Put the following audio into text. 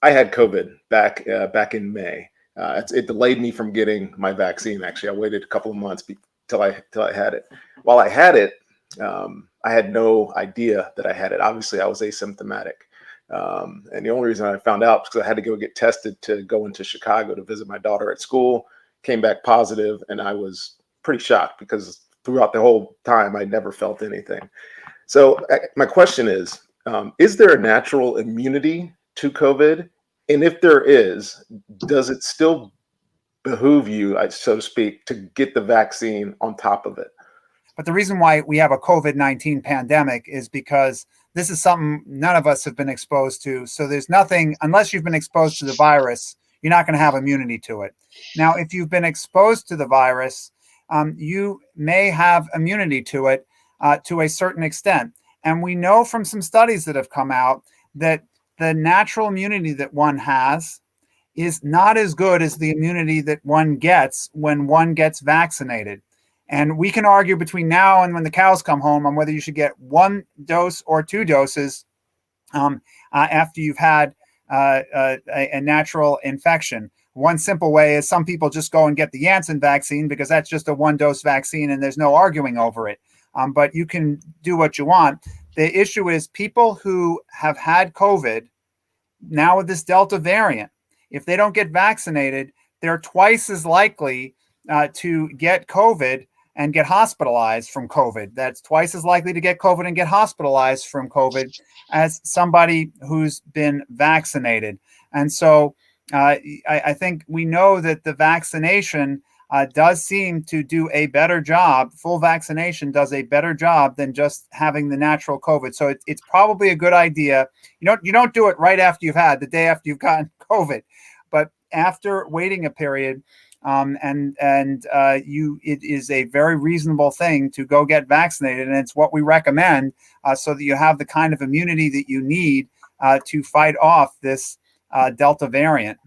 I had COVID back in May. It delayed me from getting my vaccine. Actually, I waited a couple of months till I had it. While I had it, I had no idea that I had it. Obviously, I was asymptomatic, and the only reason I found out was because I had to go get tested to go into Chicago to visit my daughter at school. Came back positive, and I was pretty shocked because throughout the whole time I never felt anything. So my question is there a natural immunity to COVID? And if there is, does it still behoove you, so to speak, to get the vaccine on top of it? But the reason why we have a COVID-19 pandemic is because this is something none of us have been exposed to. So there's nothing, unless you've been exposed to the virus, you're not going to have immunity to it. Now, if you've been exposed to the virus, you may have immunity to it to a certain extent. And we know from some studies that have come out that the natural immunity that one has is not as good as the immunity that one gets when one gets vaccinated. And we can argue between now and when the cows come home on whether you should get one dose or two doses after you've had a natural infection. One simple way is some people just go and get the Janssen vaccine because that's just a one-dose vaccine and there's no arguing over it. But you can do what you want. The issue is people who have had COVID now with this Delta variant, if they don't get vaccinated, they're twice as likely to get COVID and get hospitalized from COVID. That's twice as likely to get COVID and get hospitalized from COVID as somebody who's been vaccinated. And so I think we know that the vaccination does seem to do a better job. Full vaccination does a better job than just having the natural COVID. So it's probably a good idea. You don't do it right after you've had, the day after you've gotten COVID, but after waiting a period. It is a very reasonable thing to go get vaccinated, and it's what we recommend so that you have the kind of immunity that you need to fight off this Delta variant.